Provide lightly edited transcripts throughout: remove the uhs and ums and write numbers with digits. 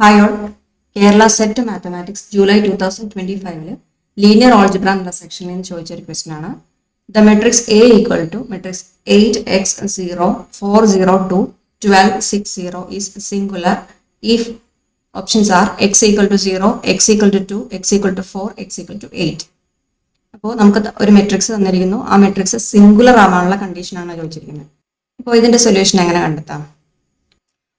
Hi all, Kerala Set Mathematics July 2025 linear algebra എന്ന സെക്ഷനിൽ നിന്ന് ചോദിച്ച ഒരു ക്വസ്റ്റ്യൻ ആണ്. The matrix A equal to matrix 8x0 402 1260 is singular if options are x equal to 0, x equal to 2, x equal to 4, x equal to 8. അപ്പോൾ നമുക്ക് ഒരു matrix തന്നിരിക്കുന്നു. ആ മെട്രിക്സ് സിംഗുലർ ആവാനുള്ള കണ്ടീഷനാണ് ചോദിച്ചിരിക്കുന്നത്. അപ്പോൾ ഇതിന്റെ സൊല്യൂഷൻ എങ്ങനെ കണ്ടെത്താം?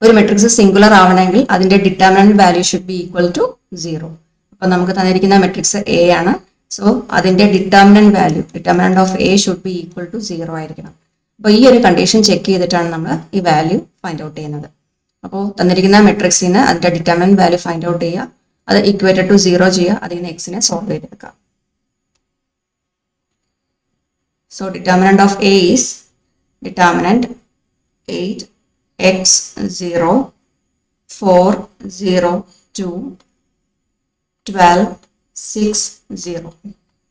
ഒരു മെട്രിക്സ് സിംഗുലർ ആവണമെങ്കിൽ അതിന്റെ determinant value should be equal to 0. അപ്പൊ നമുക്ക് തന്നിരിക്കുന്ന മെട്രിക്സ് എ ആണ്. സോ അതിന്റെ determinant of A should be equal to 0 ആയിരിക്കണം. അപ്പൊ ഈ ഒരു കണ്ടീഷൻ ചെക്ക് ചെയ്തിട്ടാണ് നമ്മൾ ഈ വാല്യൂ ഫൈൻഡ് ഔട്ട് ചെയ്യുന്നത്. അപ്പോൾ തന്നിരിക്കുന്ന മെട്രിക്സിന് അതിന്റെ ഡിറ്റർമിനന്റ് വാല്യൂ ഫൈൻഡ് ഔട്ട് ചെയ്യുക, അത് ഇക്വേറ്റഡ് ടു 0 ചെയ്യുക, അതിൽ നിന്ന് എക്സിനെ സോൾവ് ചെയ്തെടുക്കാം. So determinant of A is determinant 8x0 402 1260.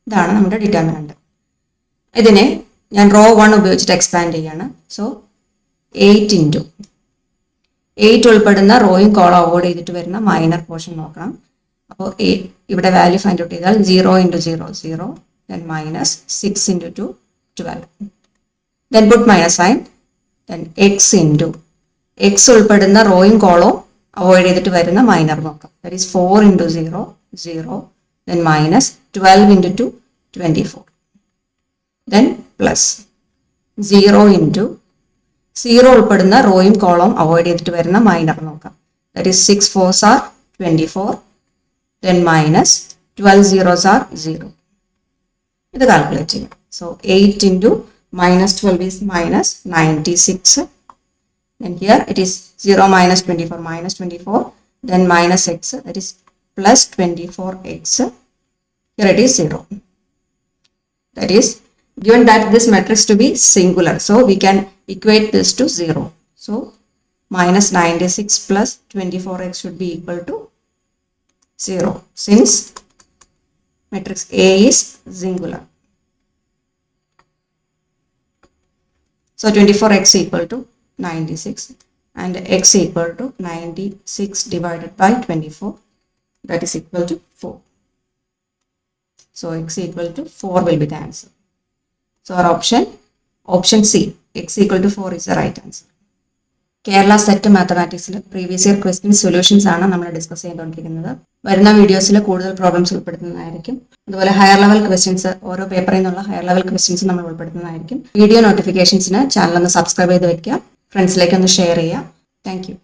ഇതാണ് നമ്മുടെ ഡിറ്റർമിനന്റ്. ഇതിനെ ഞാൻ റോ 1 ഉപയോഗിച്ചിട്ട് എക്സ്പാൻഡ് ചെയ്യാണ്. സോ 8 into 8 ഉൾപ്പെടുന്ന റോയും കോളം അവോയ്ഡ് ചെയ്തിട്ട് വരുന്ന മൈനർ പോർഷൻ നോക്കണം. അപ്പോൾ ഇവിടെ വാല്യൂ ഫൈൻഡ് ഔട്ട് ചെയ്താൽ 0 into 0 0, then minus 6 into 2 12, then put minus sign, then x into x ഉൾപ്പെടുന്ന റോയും കോളവും അവോയ്ഡ് ചെയ്തിട്ട് വരുന്ന മൈനർ നോക്കാം. That is 4 into 0 0, then minus 12 into 2 24, then plus 0 into 0 ഉൾപ്പെടുന്ന റോയും കോളവും അവോയ്ഡ് ചെയ്തിട്ട് വരുന്ന മൈനർ നോക്കാം. That is 6 4s are 24, then minus 12 zeros are 0. ഇത് calculate ചെയ്യാം. So 8 into minus 12 is minus 96. Then here it is 0 minus 24 minus 24, then minus x, that is plus 24x. Here it is 0. That is given that this matrix to be singular, so we can equate this to 0. So minus 96 plus 24x should be equal to 0 since matrix A is singular. So 24x equal to 96 and x equal to 96 divided by 24, that is equal to 4. So x equal to 4 will be the answer. So our option C, x equal to 4 is the right answer. Kerala SET മാത്തമാറ്റിക്സിൽ previous year question solutions ആണ് നമ്മൾ discuss ചെയ്തുകൊണ്ടിരിക്കുന്നത്. വരുന്ന വീഡിയോസിൽ കൂടുതൽ problems ഉൾപ്പെടുത്തുന്നതായിരിക്കും. അതുപോലെ higher level questions, ഓരോ പേപ്പറിൽ നിന്നുള്ള ഹയർ ലെവൽ ക്വസ്റ്റ്യൻസ് നമ്മൾ ഉൾപ്പെടുത്തുന്നതായിരിക്കും. വീഡിയോ നോട്ടിഫിക്കേഷൻസിന് ചാനൽ ഒന്ന് സബ്സ്ക്രൈബ് ചെയ്ത് വെക്കുക, ഫ്രണ്ട്സിലേക്ക് ഒന്ന് ഷെയർ ചെയ്യുക. Thank you.